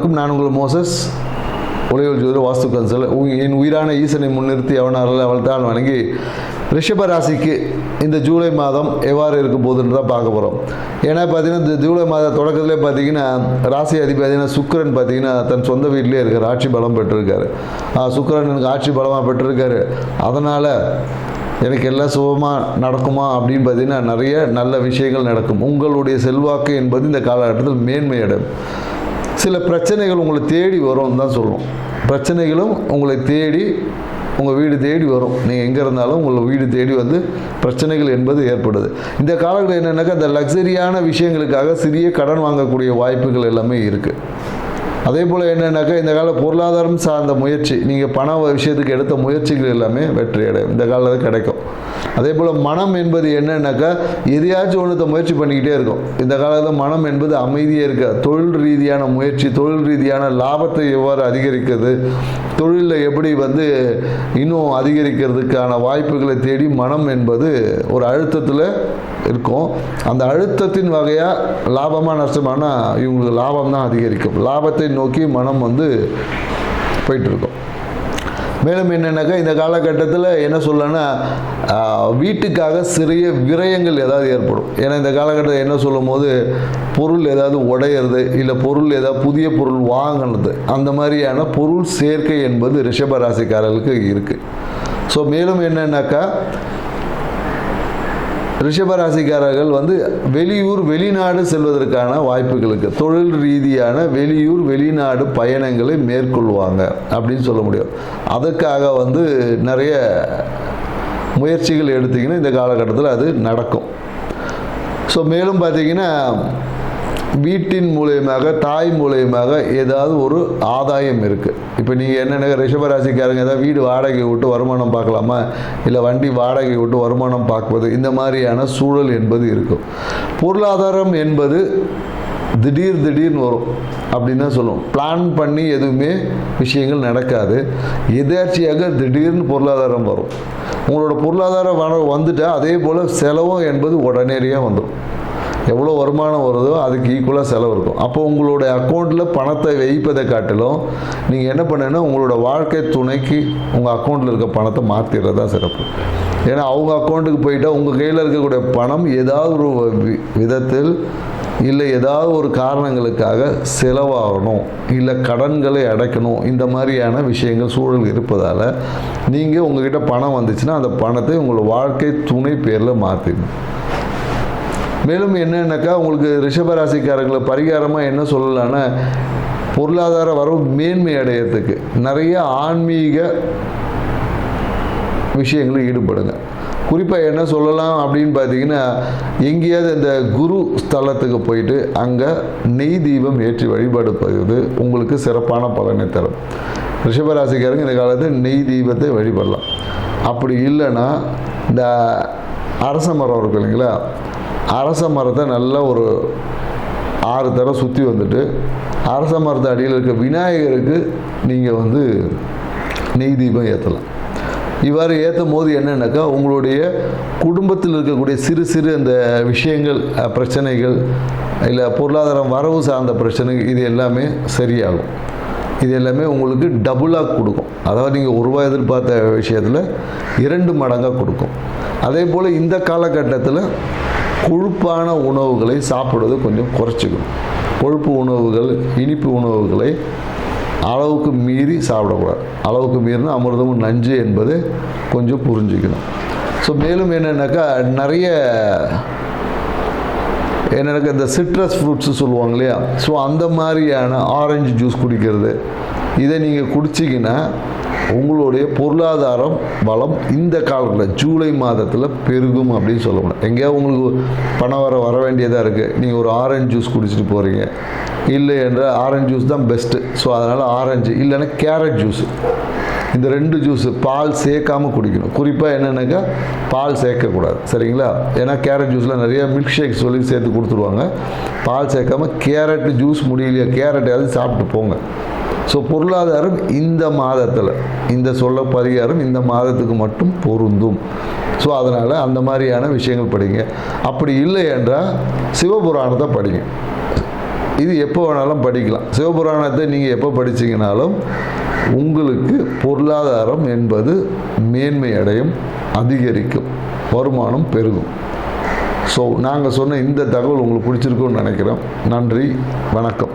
அனைவருக்கும் நான் உங்கள் மோசஸ் உலகில் ஜோதிட வாஸ்து கன்சல். என் உயிரான ஈசனை முன்னிறுத்தி அவனால் அவள்தான் வணங்கி ரிஷப ராசிக்கு இந்த ஜூலை மாதம் எவ்வாறு இருக்கும் போதுன்னு தான் பார்க்க போகிறோம். ஏன்னா பார்த்தீங்கன்னா இந்த ஜூலை மாத தொடக்கத்திலே பார்த்தீங்கன்னா ராசி அதிபதினா சுக்கிரன் பார்த்தீங்கன்னா தன் சொந்த வீட்டிலே இருக்கார், ஆட்சி பலம் பெற்றிருக்காரு. சுக்கிரன் எனக்கு ஆட்சி பலமாக பெற்றிருக்காரு, அதனால் எனக்கு எல்லாம் சுபமாக நடக்குமா அப்படின்னு பார்த்தீங்கன்னா நிறைய நல்ல விஷயங்கள் நடக்கும். உங்களுடைய செல்வாக்கு என்பது இந்த காலகட்டத்தில் மேன்மையடையும். சில பிரச்சனைகள் உங்களை தேடி வரும் தான் சொல்லணும். பிரச்சனைகளும் உங்களை தேடி உங்கள் வீடு தேடி வரும். நீங்கள் எங்கே இருந்தாலும் உங்கள் வீடு தேடி வந்து பிரச்சனைகள் என்பது ஏற்படுது. இந்த காலத்தில் என்னென்னாக்கா இந்த லக்ஸரியான விஷயங்களுக்காக சிறிய கடன் வாங்கக்கூடிய வாய்ப்புகள் எல்லாமே இருக்குது. அதே போல் என்னென்னாக்கா இந்த கால பொருளாதாரம் சார்ந்த முயற்சி, நீங்கள் பண விஷயத்துக்கு எடுத்த முயற்சிகள் எல்லாமே வெற்றி அடையும், இந்த காலத்தில் கிடைக்கும். அதே போல் மனம் என்பது என்னன்னாக்கா எதையாச்சும் ஒன்றுத்த முயற்சி பண்ணிக்கிட்டே இருக்கும். இந்த காலத்தில் மனம் என்பது அமைதியாக இருக்க. தொழில் ரீதியான முயற்சி, தொழில் ரீதியான லாபத்தை எவ்வாறு அதிகரிக்கிறது, தொழிலில் எப்படி வந்து இன்னும் அதிகரிக்கிறதுக்கான வாய்ப்புகளை தேடி மனம் என்பது ஒரு அழுத்தத்தில் இருக்கும். அந்த அழுத்தத்தின் வகையாக லாபமாக நஷ்டமானா இவங்களுக்கு லாபம் தான் அதிகரிக்கும். லாபத்தை நோக்கி மனம் வந்து போயிட்டுருக்கும். மேலும் என்னென்னாக்கா இந்த காலகட்டத்தில் என்ன சொல்லணும்னா வீட்டுக்காக சிறிய விரயங்கள் ஏதாவது ஏற்படும். ஏன்னா இந்த காலகட்டத்தில் என்ன சொல்லும் போது பொருள் ஏதாவது உடையிறது, இல்லை பொருள் ஏதாவது புதிய பொருள் வாங்கினது, அந்த மாதிரியான பொருள் சேர்க்கை என்பது ரிஷபராசிக்காரர்களுக்கு இருக்குது. ஸோ மேலும் என்னென்னாக்கா ரிஷபராசிக்காரர்கள் வந்து வெளியூர் வெளிநாடு செல்வதற்கான வாய்ப்புகளுக்கு தொழில் ரீதியான வெளியூர் வெளிநாடு பயணங்களை மேற்கொள்வாங்க அப்படின்னு சொல்ல முடியும். அதுக்காக வந்து நிறைய முயற்சிகள் எடுத்திங்கன்னா இந்த காலகட்டத்தில் அது நடக்கும். ஸோ மேலும் பார்த்திங்கன்னா வீட்டின் மூலியமாக தாய் மூலியமாக ஏதாவது ஒரு ஆதாயம் இருக்குது. இப்போ நீங்கள் என்னென்ன ரிஷபராசிக்காரங்க ஏதாவது வீடு வாடகை விட்டு வருமானம் பார்க்கலாமா, இல்லை வண்டி வாடகை விட்டு வருமானம் பார்ப்பது, இந்த மாதிரியான சூழல் என்பது இருக்கும். பொருளாதாரம் என்பது திடீர்னு வரும் அப்படின்னு தான் சொல்லுவோம். பிளான் பண்ணி எதுவுமே விஷயங்கள் நடக்காது. எதேர்ச்சியாக திடீர்னு பொருளாதாரம் வரும். உங்களோட பொருளாதாரம் வந்துட்டால் அதே போல் செலவும் என்பது உடனடியாக வந்துடும். எவ்வளோ வருமானம் வருதோ அதுக்கு ஈக்குவலாக செலவு இருக்கும். அப்போ உங்களுடைய அக்கௌண்ட்டில் பணத்தை வைப்பதை காட்டிலும் நீங்கள் என்ன பண்ணுன்னா உங்களோட வாழ்க்கை துணைக்கு உங்கள் அக்கௌண்ட்டில் இருக்க பணத்தை மாற்றிடுறது தான் சிறப்பு. ஏன்னா அவங்க அக்கௌண்ட்டுக்கு போயிட்டால் உங்கள் கையில் இருக்கக்கூடிய பணம் ஏதாவது ஒரு விதத்தில் இல்லை ஏதாவது ஒரு காரணங்களுக்காக செலவாகணும், இல்லை கடன்களை அடைக்கணும், இந்த மாதிரியான விஷயங்கள் சூழல் இருப்பதால் நீங்கள் உங்கள்கிட்ட பணம் வந்துச்சுன்னா அந்த பணத்தை உங்களோட வாழ்க்கை துணை பேரில் மாற்றிடணும். மேலும் என்னன்னாக்கா உங்களுக்கு ரிஷபராசிக்காரங்களை பரிகாரமாக என்ன சொல்லலான்னா பொருளாதார வரவு மேன்மை அடையிறதுக்கு நிறைய ஆன்மீக விஷயங்களில் ஈடுபடுங்க. குறிப்பாக என்ன சொல்லலாம் அப்படின்னு பார்த்தீங்கன்னா எங்கேயாவது இந்த குரு ஸ்தலத்துக்கு போயிட்டு அங்கே நெய் தீபம் ஏற்றி வழிபடுவது உங்களுக்கு சிறப்பான பலனை தரும். ரிஷபராசிக்காரங்க இந்த காலத்தில் நெய் தீபத்தை வழிபடலாம். அப்படி இல்லைன்னா இந்த அரச மரம் இருக்கு இல்லைங்களா, அரச மரத்தை நல்லா ஒரு 6 தடவை சுற்றி வந்துட்டு அரச மரத்தை அடியில் இருக்க விநாயகருக்கு நீங்கள் வந்து நெய் தீபம் ஏற்றலாம். இவ்வாறு ஏற்றும் போது என்னென்னாக்கா உங்களுடைய குடும்பத்தில் இருக்கக்கூடிய சிறு அந்த விஷயங்கள், பிரச்சனைகள், இல்லை பொருளாதாரம் வரவு சார்ந்த பிரச்சனைகள், இது எல்லாமே சரியாகும். இது எல்லாமே உங்களுக்கு டபுளாக கொடுக்கும். அதாவது நீங்கள் ₹1 எதிர்பார்த்த விஷயத்தில் 2 மடங்காக கொடுக்கும். அதே போல் இந்த காலகட்டத்தில் கொழுப்பான உணவுகளை சாப்பிடுவது கொஞ்சம் குறைச்சிக்கணும். கொழுப்பு உணவுகள், இனிப்பு உணவுகளை அளவுக்கு மீறி சாப்பிடக்கூடாது. அளவுக்கு மீறினா அமிர்தமும் நஞ்சு என்பது கொஞ்சம் புரிஞ்சுக்கணும். ஸோ மேலும் என்னென்னாக்கா நிறைய இந்த சிட்ரஸ் ஃப்ரூட்ஸு சொல்லுவாங்க இல்லையா, ஸோ அந்த மாதிரியான ஆரஞ்சு ஜூஸ் குடிக்கிறது, இதை நீங்கள் குடிச்சிங்கன்னா உங்களுடைய பொருளாதாரம் பலம் இந்த காலத்தில் ஜூலை மாதத்தில் பெருகும் அப்படின்னு சொல்ல முடியும். எங்கேயாவது உங்களுக்கு பணம் வர வேண்டியதாக இருக்குது, நீங்கள் ஒரு ஆரஞ்சு ஜூஸ் குடிச்சிட்டு போகிறீங்க, இல்லை என்ற ஆரஞ்சு ஜூஸ் தான் பெஸ்ட்டு. ஸோ அதனால் ஆரஞ்சு இல்லைன்னா கேரட் ஜூஸு, இந்த 2 ஜூஸு பால் சேர்க்காமல் குடிக்கணும். குறிப்பாக என்னென்னாக்கா பால் சேர்க்கக்கூடாது, சரிங்களா? ஏன்னா கேரட் ஜூஸில் நிறைய மில்க் ஷேக் சொல்லி சேர்த்து கொடுத்துருவாங்க. பால் சேர்க்காமல் கேரட் ஜூஸ் முடியலையா கேரட்டையாவது சாப்பிட்டு போங்க. ஸோ பொருளாதாரம் இந்த மாதத்தில் இந்த சொல்ல பரிகாரம் இந்த மாதத்துக்கு மட்டும் பொருந்தும். ஸோ அதனால் அந்த மாதிரியான விஷயங்கள் படிங்க. அப்படி இல்லை என்றால் சிவபுராணத்தை படிங்க. இது எப்போ வேணாலும் படிக்கலாம். சிவபுராணத்தை நீங்கள் எப்போ படிச்சீங்கனாலும் உங்களுக்கு பொருளாதாரம் என்பது மேன்மை அடையும், அதிகரிக்கும், வருமானம் பெருகும். ஸோ நாங்கள் சொன்ன இந்த தகவல் உங்களுக்கு பிடிச்சிருக்குன்னு நினைக்கிறோம். நன்றி, வணக்கம்.